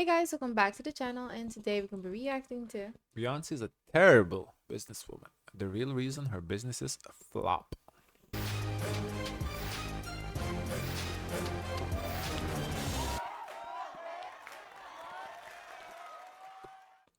Hey guys, welcome back to the channel, and today we're going to be reacting to Beyonce is a terrible businesswoman. The real reason her business is a flop.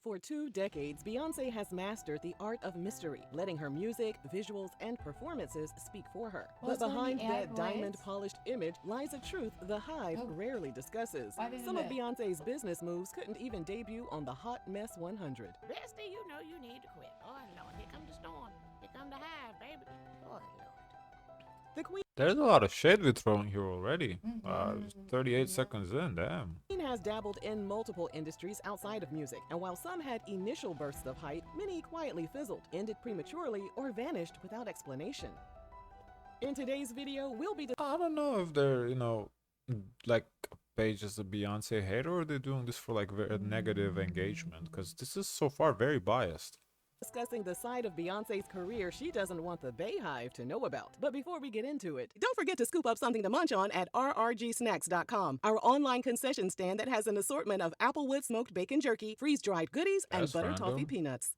For 2 decades, Beyonce has mastered the art of mystery, letting her music, visuals, and performances speak for her. But behind that diamond-polished image lies a truth the Hive rarely discusses. Some of Beyonce's business moves couldn't even debut on the Hot Mess 100. Bestie, you know you need to quit. Oh, Lord, here come the storm. Here come the Hive, baby. Oh, Lord. The Queen There's a lot of shade we're throwing here already. 38 seconds in, damn. has dabbled in multiple industries outside of music, and while some had initial bursts of hype, many quietly fizzled, ended prematurely, or vanished without explanation. In today's video, we'll be I don't know if they're, like pages of Beyonce hater, or they're doing this for like very negative engagement, because this is so far very biased. discussing the side of Beyonce's career she doesn't want the Bayhive to know about. But before we get into it, don't forget to scoop up something to munch on at rrgsnacks.com, our online concession stand that has an assortment of Applewood smoked bacon jerky, freeze-dried goodies, and That's butter toffee random. peanuts.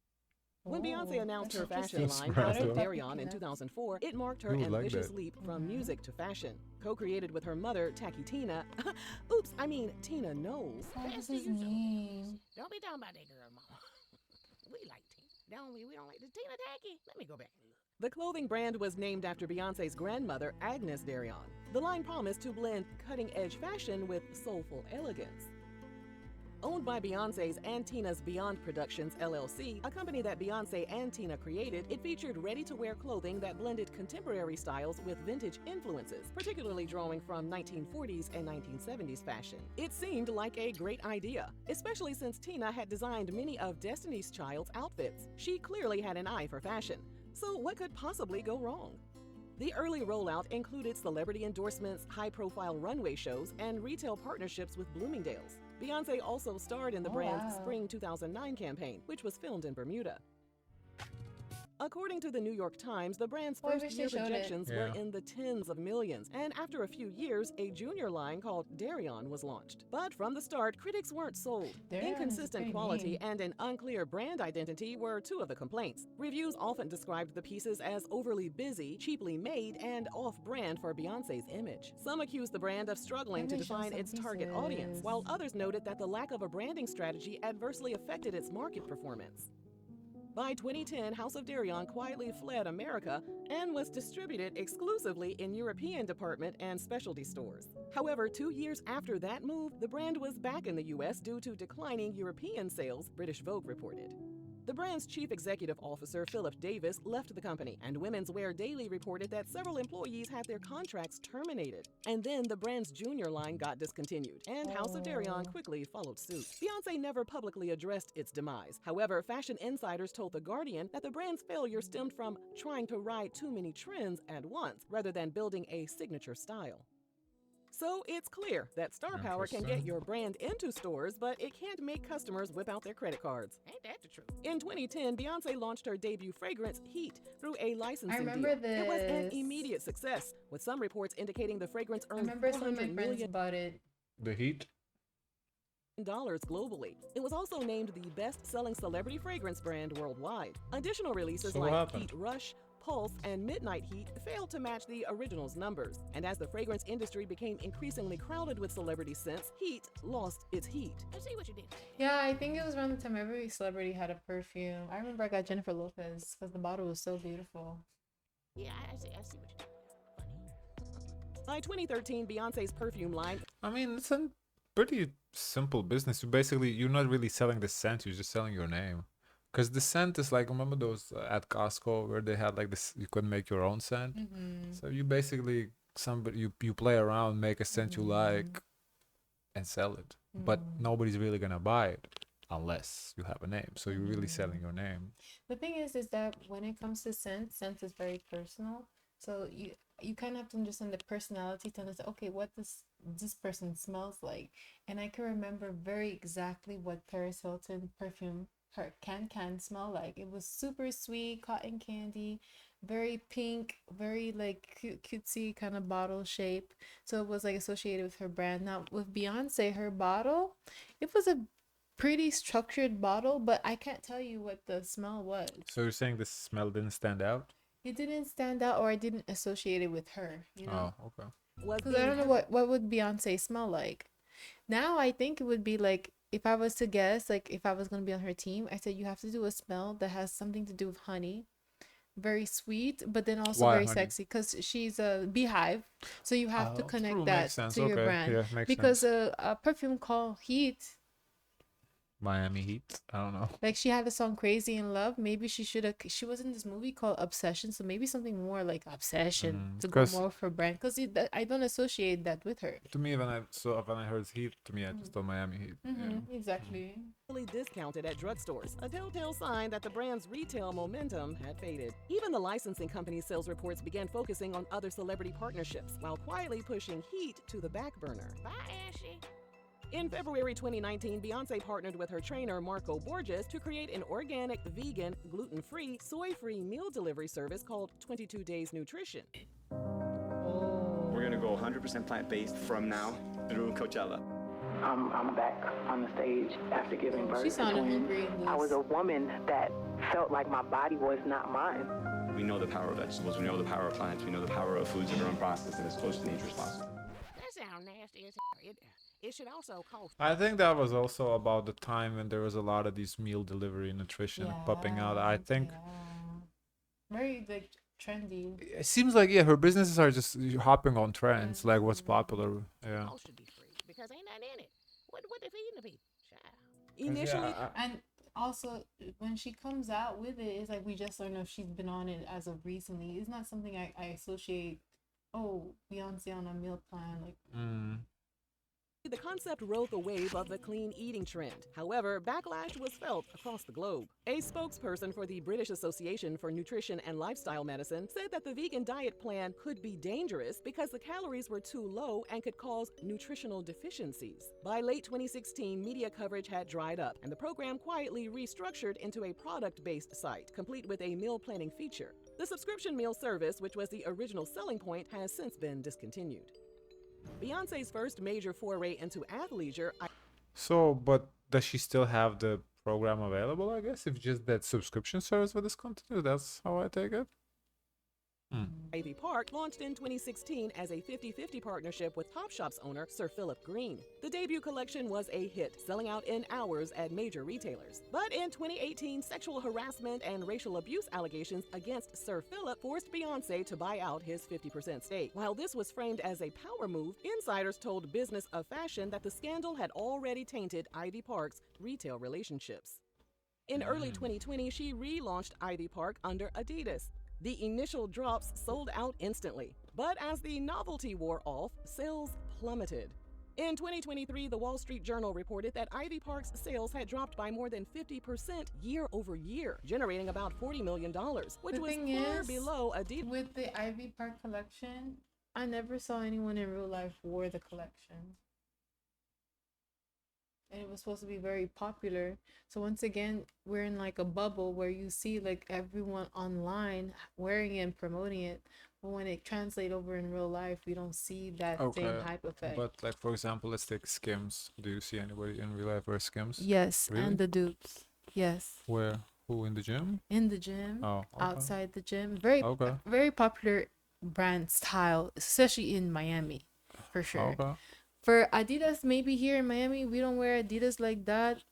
When Beyonce announced her fashion That's line, House of random. Darion, in 2004, it marked her Who would like ambitious that? leap from music to fashion. Co-created with her mother, Tacky Tina, Tina Knowles. this Bestie, is you so mean. Don't be talking about that girl, Mama. We like Tina. Don't we? We don't like the Tina Tacky. Let me go back and look. The clothing brand was named after Beyonce's grandmother, Agnes Darion. The line promised to blend cutting-edge fashion with soulful elegance. Owned by Beyonce's and Tina's Beyond Productions, LLC, a company that Beyonce and Tina created, it featured ready-to-wear clothing that blended contemporary styles with vintage influences, particularly drawing from 1940s and 1970s fashion. It seemed like a great idea, especially since Tina had designed many of Destiny's Child's outfits. She clearly had an eye for fashion. So what could possibly go wrong? The early rollout included celebrity endorsements, high-profile runway shows, and retail partnerships with Bloomingdale's. Beyonce also starred in the brand's Spring 2009 campaign, which was filmed in Bermuda. According to the New York Times, the brand's first-year projections were in the tens of millions, and after a few years, a junior line called Darion was launched. But from the start, critics weren't sold. Inconsistent quality and an unclear brand identity were two of the complaints. Reviews often described the pieces as overly busy, cheaply made, and off-brand for Beyonce's image. Some accused the brand of struggling to define its target audience, while others noted that the lack of a branding strategy adversely affected its market performance. By 2010, House of Darion quietly fled America and was distributed exclusively in European department and specialty stores. However, 2 years after that move, the brand was back in the U.S. due to declining European sales, British Vogue reported. The brand's chief executive officer, Philip Davis, left the company, and Women's Wear Daily reported that several employees had their contracts terminated. And then the brand's junior line got discontinued, and House of Darion quickly followed suit. Beyonce never publicly addressed its demise. However, fashion insiders told The Guardian that the brand's failure stemmed from trying to ride too many trends at once, rather than building a signature style. So it's clear that star power can get your brand into stores, but it can't make customers whip out their credit cards. Ain't that the truth? In 2010, Beyonce launched her debut fragrance, Heat, through a licensing I remember deal. It was an this. immediate success, with some reports indicating the fragrance I earned remember some of my $400 friends million about it. The heat? globally. It was also named the best-selling celebrity fragrance brand worldwide. Additional releases So like what happened? Heat Rush, Pulse, and Midnight Heat failed to match the original's numbers. And as the fragrance industry became increasingly crowded with celebrity scents, Heat lost its heat. I see what you did. Yeah, I think it was around the time every celebrity had a perfume. I remember I got Jennifer Lopez because the bottle was so beautiful. Yeah, I see what you did. Funny. By 2013, Beyonce's perfume line I mean, it's a pretty simple business. You're not really selling the scent, you're just selling your name. Because the scent is like, remember those at Costco where they had like this, you could make your own scent? So you basically, you play around, make a scent you like, and sell it. But nobody's really gonna buy it unless you have a name. So you're really selling your name. The thing is that when it comes to scent is very personal. So you kind of have to understand the personality to understand, okay, what this person smells like. And I can remember very exactly what Paris Hilton perfume, her can smell like. It was super sweet, cotton candy, very pink, very like cutesy kind of bottle shape. So it was like associated with her brand. Now with Beyonce, her bottle, it was a pretty structured bottle, but I can't tell you what the smell was. So you're saying the smell didn't stand out? It didn't stand out, or I didn't associate it with her, you know? Oh, okay. Was Because I being don't know what would Beyonce smell like. Now I think it would be like, if I was to guess, like if I was gonna be on her team, I said you have to do a smell that has something to do with honey, very sweet, but then also Why very honey? sexy, because she's a beehive, so you have to Oh, connect true, that makes sense. to your Okay, brand. yeah, makes Because sense. a perfume called Heat, Miami Heat. I don't know. like she had the song Crazy in Love, maybe she was in this movie called Obsession, so maybe something more like Obsession to go Because more for brand, because I don't associate that with her. to me, when I heard Heat, to me I just thought Miami Heat. Yeah. Exactly. heavily discounted at drugstores, a telltale sign that the brand's retail momentum had faded. Even the licensing company's sales reports began focusing on other celebrity partnerships while quietly pushing Heat to the back burner. Bye, Ashley. In February 2019, Beyonce partnered with her trainer Marco Borges to create an organic, vegan, gluten-free, soy-free meal delivery service called 22 Days Nutrition. We're gonna go 100% plant-based from now through Coachella. I'm back on the stage after giving birth She to sounded twins. hungry in I was a this. woman that felt like my body was not mine. We know the power of vegetables, we know the power of plants, we know the power of foods that are unprocessed and as close to nature as possible. That sounds nasty as hell. It should also cost. I think that was also about the time when there was a lot of these meal delivery nutrition popping out. I think Very like trendy. it seems like her businesses are just hopping on trends, like what's Mhm. popular. Yeah. All should be free because ain't nothing in it. What they feeding the people? Child. Initially, And also, when she comes out with it, it's like we just don't know if she's been on it as of recently. It's not something I associate. Oh, Beyonce on a meal plan, like the concept rode the wave of the clean eating trend. However, backlash was felt across the globe. A spokesperson for the British Association for Nutrition and Lifestyle Medicine said that the vegan diet plan could be dangerous because the calories were too low and could cause nutritional deficiencies. By late 2016, media coverage had dried up, and the program quietly restructured into a product-based site, complete with a meal planning feature. The subscription meal service, which was the original selling point, has since been discontinued. Beyonce's first major foray into athleisure. So, but does she still have the program available? I guess if just that subscription service would discontinue, that's how I take it. Ivy Park launched in 2016 as a 50-50 partnership with Topshop's owner, Sir Philip Green. The debut collection was a hit, selling out in hours at major retailers. But in 2018, sexual harassment and racial abuse allegations against Sir Philip forced Beyonce to buy out his 50% stake. While this was framed as a power move, insiders told Business of Fashion that the scandal had already tainted Ivy Park's retail relationships. In early 2020, she relaunched Ivy Park under Adidas. The initial drops sold out instantly, but as the novelty wore off, sales plummeted. In 2023, the Wall Street Journal reported that Ivy Park's sales had dropped by more than 50% year over year, generating about $40 million, which The was thing far is, below Adidas. with the Ivy Park collection, I never saw anyone in real life wear the collection. And it was supposed to be very popular. So once again, we're in like a bubble where you see like everyone online wearing it and promoting it. But when it translates over in real life, we don't see that same hype effect. But like for example, let's take Skims. Do you see anybody in real life wear Skims? Yes, Really? and the dupes. Yes. Where? Who, in the gym? In the gym, Oh, okay. outside the gym. Very Okay. very popular brand style, especially in Miami, for sure. Okay. For Adidas, maybe here in Miami, we don't wear Adidas like that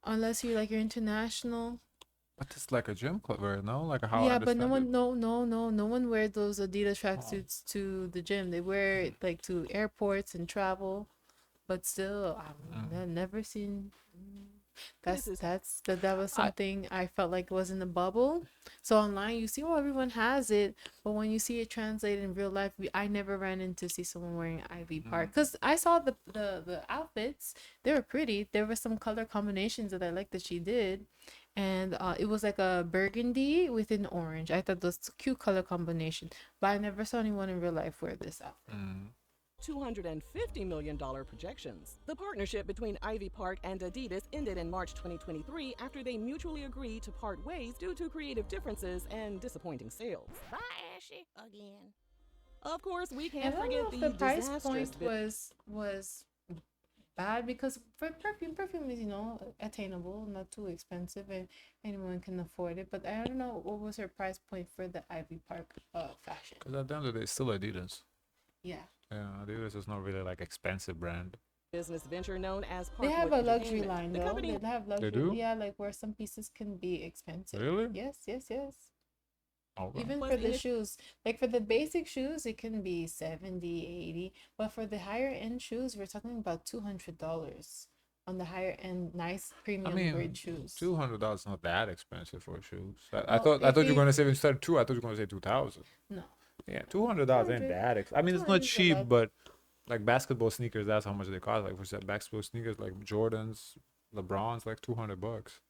unless you're international. But it's like a gym club wear, no? Like how I Yeah, but no understand one, no one wears those Adidas tracksuits to the gym. They wear it like to airports and travel, but still, I've never seen. That was something I felt like was in the bubble. So online, you see, oh, everyone has it, but when you see it translated in real life, I never ran into see someone wearing Ivy Park, because I saw the outfits. They were pretty. There were some color combinations that I liked that she did, and it was like a burgundy with an orange. I thought those cute color combination, but I never saw anyone in real life wear this outfit. $250 million projections. The partnership between Ivy Park and Adidas ended in March 2023 after they mutually agreed to part ways due to creative differences and disappointing sales. Bye, Ashy. Again. Of course, we And can't I don't forget know if the the price disastrous point was bad, because for perfume is, you know, attainable, not too expensive, and anyone can afford it. But I don't know what was her price point for the Ivy Park fashion. Because at the end of the day, it's still Adidas. Yeah, Yeah, Adidas is not really like expensive brand. business venture known as they Parkwood have a luxury Entertainment. line The though. company They have luxury. do? Yeah, like where some pieces can be expensive. Really? Yes. Okay. Even Was for the init- shoes, like for the basic shoes, it can be 70, 80. But for the higher end shoes, we're talking about $200 on the higher end, nice I premium mean, grade shoes. $200 is not that expensive for shoes. I Well, thought if you were you- gonna say instead of two. I thought you were gonna say 2,000. No, Yeah, $200 ain't 200. that. I mean, it's 200 not is a cheap, lot. but like basketball sneakers, that's how much they cost. Like for example, basketball sneakers, like Jordans, LeBrons, like $200.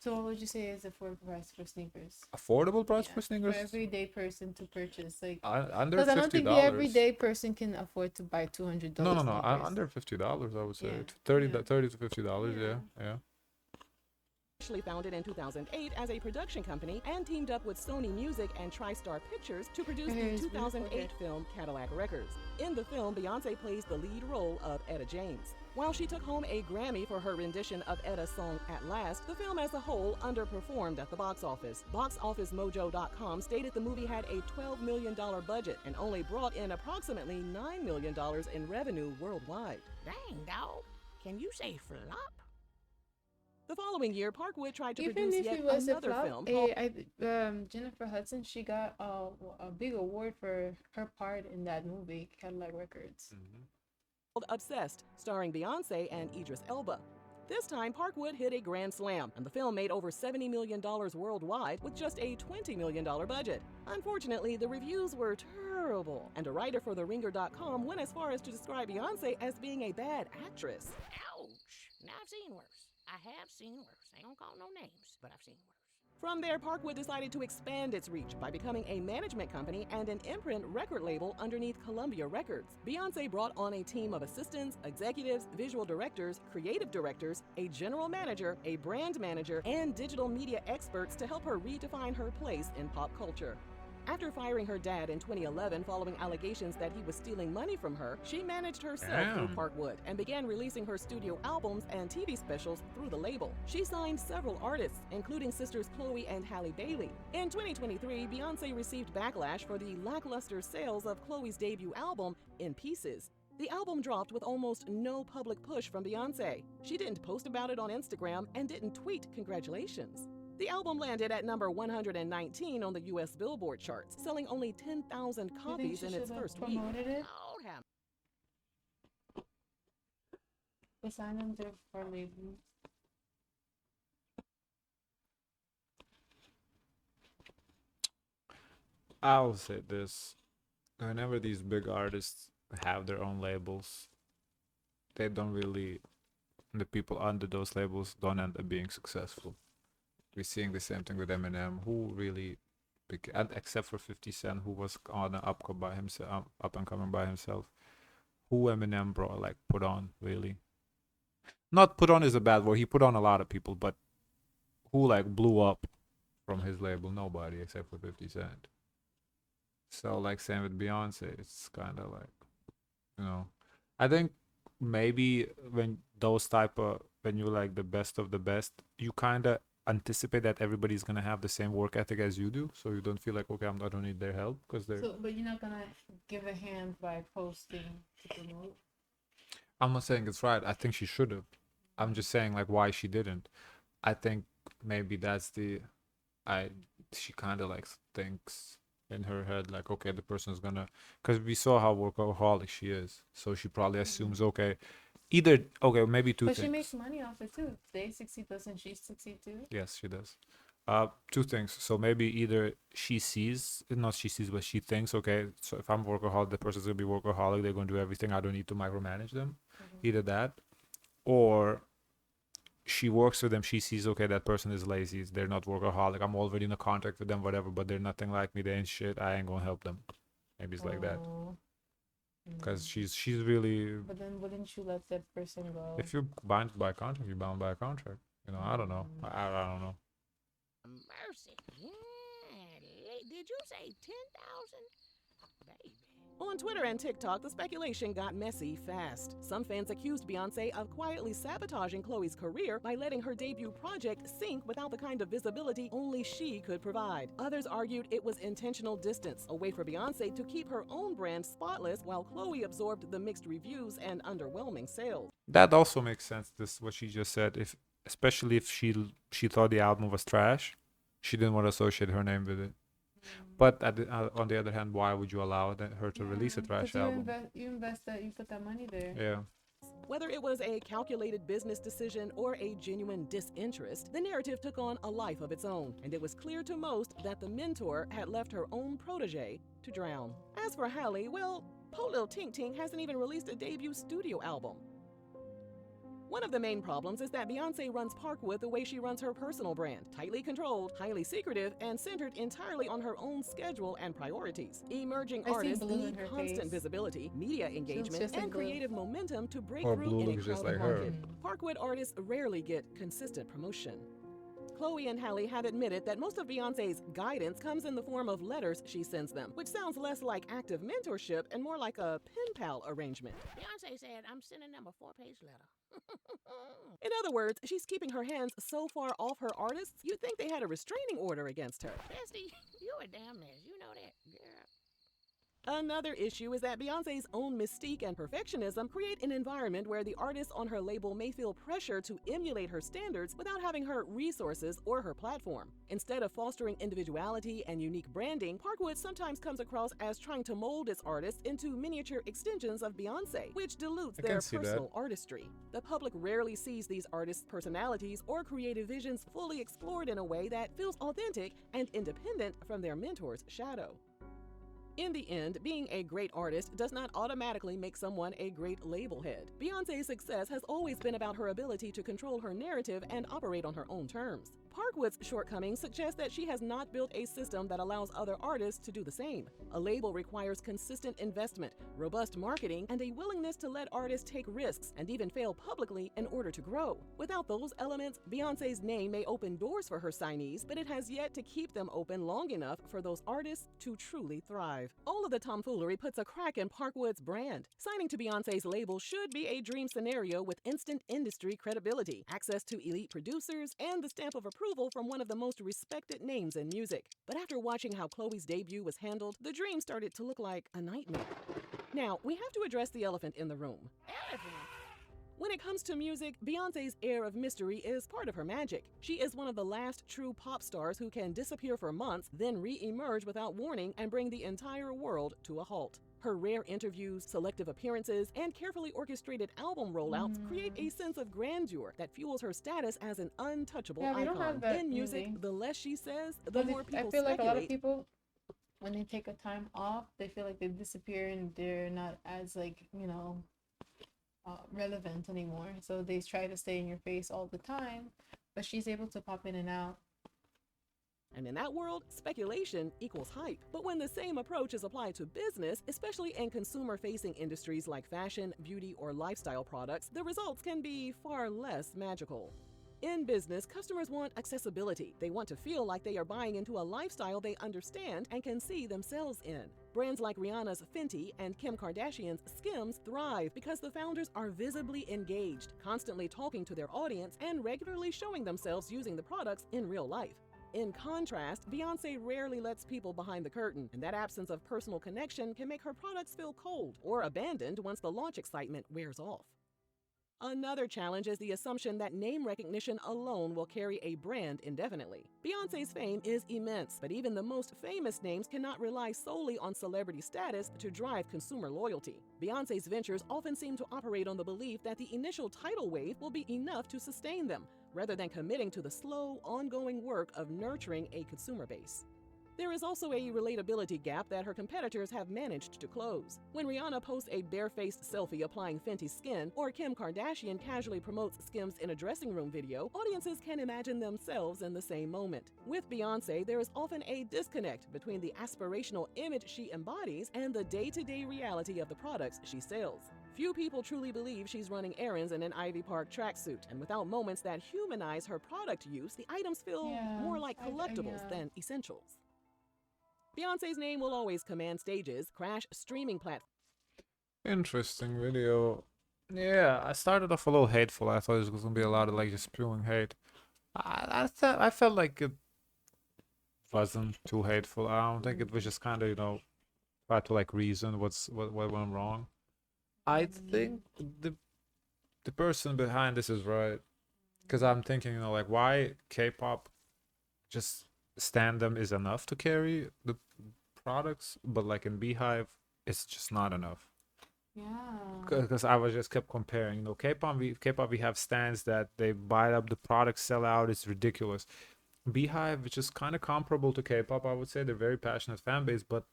So what would you say is the affordable price for sneakers? Affordable price Yeah, for sneakers? for everyday person to purchase, like, Under because I don't think the $50. everyday person can afford to buy $200. No. sneakers. Under $50, I would say. Yeah, 30, yeah. 30 to $50. Yeah. Yeah. Initially founded in 2008 as a production company and teamed up with Sony Music and TriStar Pictures to produce Her hair the is beautiful 2008 hair. film Cadillac Records. In the film, Beyonce plays the lead role of Etta James. While she took home a Grammy for her rendition of Etta's song At Last, the film as a whole underperformed at the box office. BoxOfficeMojo.com stated the movie had a $12 million budget and only brought in approximately $9 million in revenue worldwide. Dang, dog. Can you say flop? The following year, Parkwood tried to Even produce if yet it was a another flop, film called Jennifer Hudson, she got a big award for her part in that movie, Cadillac Records. Obsessed, starring Beyonce and Idris Elba. This time, Parkwood hit a grand slam, and the film made over $70 million worldwide with just a $20 million budget. Unfortunately, the reviews were terrible, and a writer for TheRinger.com went as far as to describe Beyonce as being a bad actress. Ouch. Now I've seen worse. I have seen worse. I ain't gonna call no names, but I've seen worse. From there, Parkwood decided to expand its reach by becoming a management company and an imprint record label underneath Columbia Records. Beyonce brought on a team of assistants, executives, visual directors, creative directors, a general manager, a brand manager, and digital media experts to help her redefine her place in pop culture. After firing her dad in 2011 following allegations that he was stealing money from her, she managed herself through Damn. Parkwood and began releasing her studio albums and TV specials through the label. She signed several artists, including sisters Chloe and Halle Bailey. In 2023, Beyonce received backlash for the lackluster sales of Chloe's debut album, In Pieces. The album dropped with almost no public push from Beyonce. She didn't post about it on Instagram and didn't tweet congratulations. The album landed at number 119 on the US Billboard charts, selling only 10,000 You think copies she in its should have first week. promoted it? Lord have They signed them to for label. I'll say this. Whenever these big artists have their own labels, they don't really, the people under those labels don't end up being successful. We're seeing the same thing with Eminem, who really, except for 50 Cent, who was on an up by himself, up and coming by himself, who Eminem brought, like, put on, really. Not put on is a bad word. He put on a lot of people, but who, like, blew up from his label? Nobody except for 50 Cent. So, like, same with Beyonce. It's kind of like, you know, I think maybe when you're like the best of the best, you kind of anticipate that everybody's gonna have the same work ethic as you do, so you don't feel like, okay, I don't need their help because they're. So, but you're not gonna give a hand by posting to promote. I'm not saying it's right. I think she should have. I'm just saying like why she didn't. I think maybe that's she kind of like thinks in her head like, okay, the person's gonna, because we saw how workaholic she is, so she probably assumes, okay, maybe two But things. she makes money off it too. If they succeed, doesn't she succeed too? Yes, she does. Two things. So maybe either she thinks, okay, so if I'm workaholic, the person's gonna be workaholic, they're gonna do everything, I don't need to micromanage them. Either that, or she works with them, she sees, okay, that person is lazy, they're not workaholic, I'm already in a contract with them, whatever, but they're nothing like me, they ain't shit, I ain't gonna help them. Maybe it's like that. Oh, because she's really. But then wouldn't you let that person go? If you're bound by a contract, you're bound by a contract. You know, I don't know. I don't know. Mercy. Yeah. Did you say 10,000? Baby. On Twitter and TikTok, the speculation got messy fast. Some fans accused Beyonce of quietly sabotaging Chloe's career by letting her debut project sink without the kind of visibility only she could provide. Others argued it was intentional distance, a way for Beyonce to keep her own brand spotless while Chloe absorbed the mixed reviews and underwhelming sales. That also makes sense. This what she just said. If especially if she thought the album was trash, she didn't want to associate her name with it. But on the other hand, why would you allow her to release a trash 'cause you album? you invest that, you put that money there. Yeah. Whether it was a calculated business decision or a genuine disinterest, the narrative took on a life of its own, and it was clear to most that the mentor had left her own protege to drown. As for Halle, well, Po Lil Tink Tink hasn't even released a debut studio album. One of the main problems is that Beyonce runs Parkwood the way she runs her personal brand, tightly controlled, highly secretive, and centered entirely on her own schedule and priorities. Emerging I see artists blue in need her constant face. visibility, media engagement, just like and blue. creative momentum to break Or through Blue in a looks just crowded like her. market. Parkwood artists rarely get consistent promotion. Chloe and Halle have admitted that most of Beyonce's guidance comes in the form of letters she sends them, which sounds less like active mentorship and more like a pen pal arrangement. Beyonce said, I'm sending them a 4-page letter. In other words, she's keeping her hands so far off her artists, you'd think they had a restraining order against her. Bestie, you a damn mess. You know that, girl. Another issue is that Beyonce's own mystique and perfectionism create an environment where the artists on her label may feel pressure to emulate her standards without having her resources or her platform. Instead of fostering individuality and unique branding, Parkwood sometimes comes across as trying to mold its artists into miniature extensions of Beyonce, which dilutes I their can see that. personal artistry. The public rarely sees these artists' personalities or creative visions fully explored in a way that feels authentic and independent from their mentor's shadow. In the end, being a great artist does not automatically make someone a great label head. Beyonce's success has always been about her ability to control her narrative and operate on her own terms. Parkwood's shortcomings suggest that she has not built a system that allows other artists to do the same. A label requires consistent investment, robust marketing, and a willingness to let artists take risks and even fail publicly in order to grow. Without those elements, Beyonce's name may open doors for her signees, but it has yet to keep them open long enough for those artists to truly thrive. All of the tomfoolery puts a crack in Parkwood's brand. Signing to Beyonce's label should be a dream scenario with instant industry credibility, access to elite producers, and the stamp of approval from one of the most respected names in music. But after watching how Chloe's debut was handled, the dream started to look like a nightmare. Now, we have to address the elephant in the room. Elephant. When it comes to music, Beyonce's air of mystery is part of her magic. She is one of the last true pop stars who can disappear for months, then re-emerge without warning and bring the entire world to a halt. Her rare interviews, selective appearances, and carefully orchestrated album rollouts create a sense of grandeur that fuels her status as an untouchable Yeah, we icon. don't have that In music, really. the less she says, the But more I people feel like a lot of speculate. people, when they take a time off, they feel like they disappear and they're not as relevant anymore. So they try to stay in your face all the time, but she's able to pop in and out. And in that world, speculation equals hype. But when the same approach is applied to business, especially in consumer-facing industries like fashion, beauty, or lifestyle products, the results can be far less magical. In business, customers want accessibility. They want to feel like they are buying into a lifestyle they understand and can see themselves in. Brands like Rihanna's Fenty and Kim Kardashian's Skims thrive because the founders are visibly engaged, constantly talking to their audience, and regularly showing themselves using the products in real life. In contrast, Beyonce rarely lets people behind the curtain, and that absence of personal connection can make her products feel cold or abandoned once the launch excitement wears off. Another challenge is the assumption that name recognition alone will carry a brand indefinitely. Beyonce's fame is immense, but even the most famous names cannot rely solely on celebrity status to drive consumer loyalty. Beyonce's ventures often seem to operate on the belief that the initial tidal wave will be enough to sustain them, rather than committing to the slow, ongoing work of nurturing a consumer base. There is also a relatability gap that her competitors have managed to close. When Rihanna posts a bare-faced selfie applying Fenty Skin, or Kim Kardashian casually promotes Skims in a dressing room video, audiences can imagine themselves in the same moment. With Beyonce, there is often a disconnect between the aspirational image she embodies and the day-to-day reality of the products she sells. Few people truly believe she's running errands in an Ivy Park tracksuit, and without moments that humanize her product use, the items feel more like collectibles than essentials. Beyonce's name will always command stages, crash streaming platforms. Interesting video. Yeah, I started off a little hateful. I thought it was gonna be a lot of like just spewing hate. I felt like it wasn't too hateful. I don't think it was just kind of try to like reason what went wrong. I think the person behind this is right, because I'm thinking like why K-pop just stand-them is enough to carry the products, but like in Beehive it's just not enough. Yeah. Because I was just kept comparing, K-pop we have stands that they buy up the products, sell out, it's ridiculous. Beehive, which is kind of comparable to K-pop, I would say they're very passionate fan base, but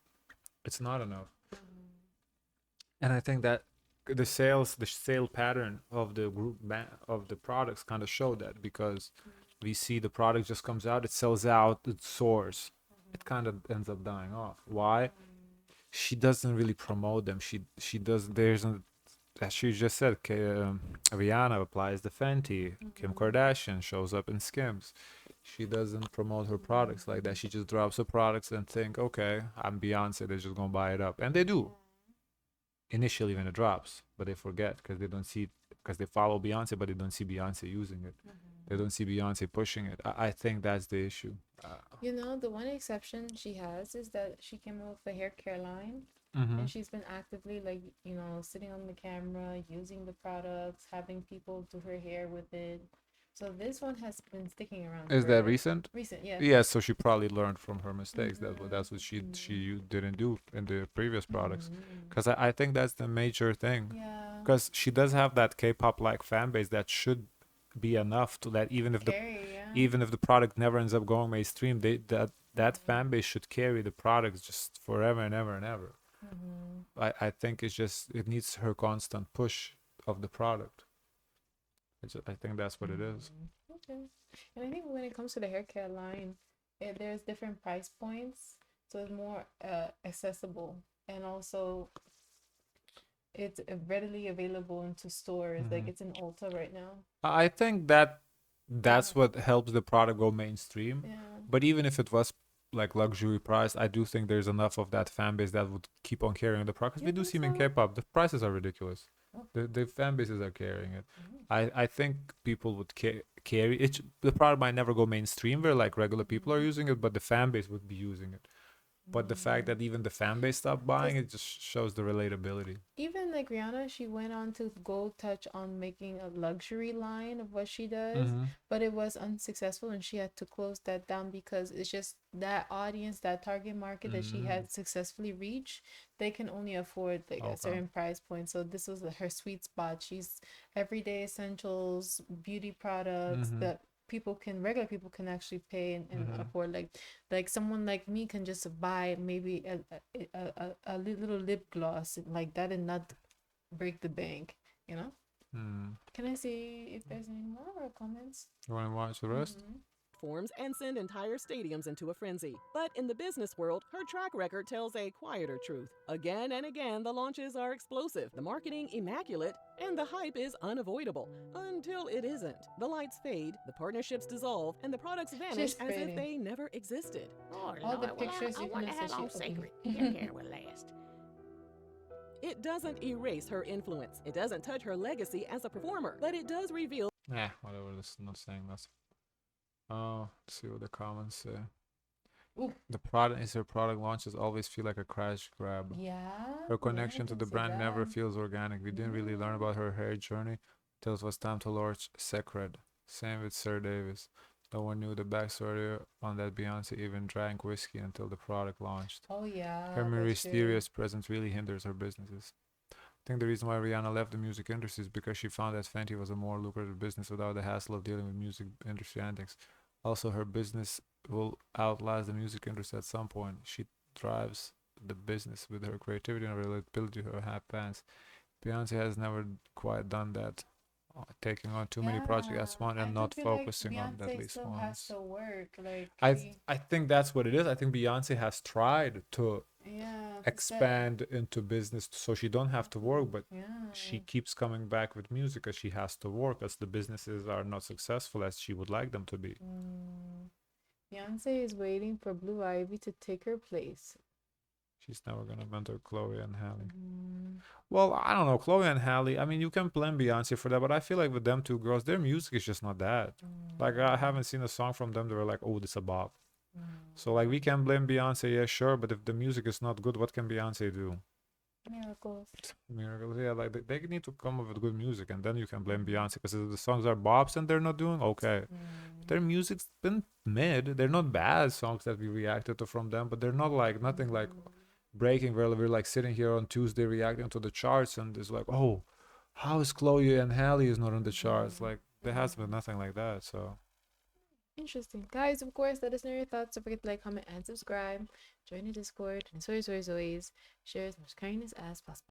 it's not enough. And I think that the sale pattern of the of the products kind of show that, because we see the product just comes out, it sells out, it soars, it kind of ends up dying off. Why? She doesn't really promote them. She does. There's a, as she just said, Rihanna applies the Fenty. Kim Kardashian shows up in Skims. She doesn't promote her products like that. She just drops her products and think, okay, I'm Beyonce, they're just gonna buy it up, and they do initially when it drops, but they forget because they don't see, because they follow Beyonce, but they don't see Beyonce using it. They don't see Beyonce pushing it. I think that's the issue. The one exception she has is that she came up with a hair care line, Mm-hmm. and she's been actively sitting on the camera, using the products, having people do her hair with it. So this one has been sticking around. Is for that recent? Recent, yeah. Yeah, so she probably learned from her mistakes. That's what she didn't do in the previous products. Because I think that's the major thing. Yeah. Because she does have that K-pop like fan base that should be enough to that even if the product never ends up going mainstream, that fan base should carry the products just forever and ever and ever. I think it needs her constant push of the product. I think that's what it is. Okay. And I think when it comes to the hair care line, there's different price points, so it's more accessible, and also it's readily available into stores. Like it's in Ulta right now. I think that's what helps the product go mainstream. Yeah. But even if it was like luxury price, I do think there's enough of that fan base that would keep on carrying the product. 'Cause we do see in K-pop, the prices are ridiculous. The fan bases are carrying it. I think people would carry it. The product might never go mainstream where like regular people are using it, but the fan base would be using it. But the fact that even the fan base stopped buying it just shows the relatability. Even like Rihanna, she went on to go touch on making a luxury line of what she does, but it was unsuccessful, and she had to close that down because it's just that audience, that target market that she had successfully reached, they can only afford like a certain price point. So this was her sweet spot. She's everyday essentials, beauty products that regular people can actually pay and afford. Like someone like me can just buy maybe a little lip gloss like that and not break the bank. Can I see if there's any more comments? You want to watch the rest? Forms and send entire stadiums into a frenzy. But in the business world, her track record tells a quieter truth. Again and again, the launches are explosive, the marketing immaculate, and the hype is unavoidable. Until it isn't. The lights fade, the partnerships dissolve, and the products vanish as if they never existed. Lord, All the Lord, pictures I you wonder can how associate long with them. sacred hair care will last. It doesn't erase her influence. It doesn't touch her legacy as a performer, but it does reveal Yeah, whatever. This is not saying nothing. Oh, let's see what the comments say. Her product launches always feel like a crash grab. Yeah. Her connection to the brand never feels organic. We didn't really learn about her hair journey till it was time to launch Secret. Same with Sir Davis. No one knew the backstory on that Beyonce even drank whiskey until the product launched. Oh yeah. Her mysterious presence really hinders her businesses. I think the reason why Rihanna left the music industry is because she found that Fenty was a more lucrative business without the hassle of dealing with music industry antics. Also, her business will outlast the music industry at some point. She drives the business with her creativity and relatability, her hot pants. Beyonce has never quite done that, taking on too many projects Yeah, at once I and do not feel like focusing on at Beyonce least still has once. to work. Like I think that's what it is. I think Beyonce has tried to yeah, expand into business so she don't have to work, but yeah. she keeps coming back with music as she has to work as the businesses are not successful as she would like them to be. Beyonce is waiting for Blue Ivy to take her place. She's never gonna mentor Chloe and Halle. Well, I don't know, Chloe and Halle. I mean, you can blame Beyonce for that, but I feel like with them two girls, their music is just not that. Like I haven't seen a song from them that were like, oh, this a bop. So like we can blame Beyonce, yeah, sure, but if the music is not good, what can Beyonce do? Miracles. Miracles, yeah, like they need to come up with good music, and then you can blame Beyonce. Because if the songs are bops and they're not doing okay, their music's been mid. They're not bad songs that we reacted to from them, but they're not like nothing like breaking where we're like sitting here on Tuesday reacting to the charts and it's like, oh, how is Chloe and Halle is not on the charts? Like there has been nothing like that. So Interesting. Guys, of course, let us know your thoughts. Don't forget to like, comment, and subscribe. Join the Discord. And as always, share as much kindness as possible.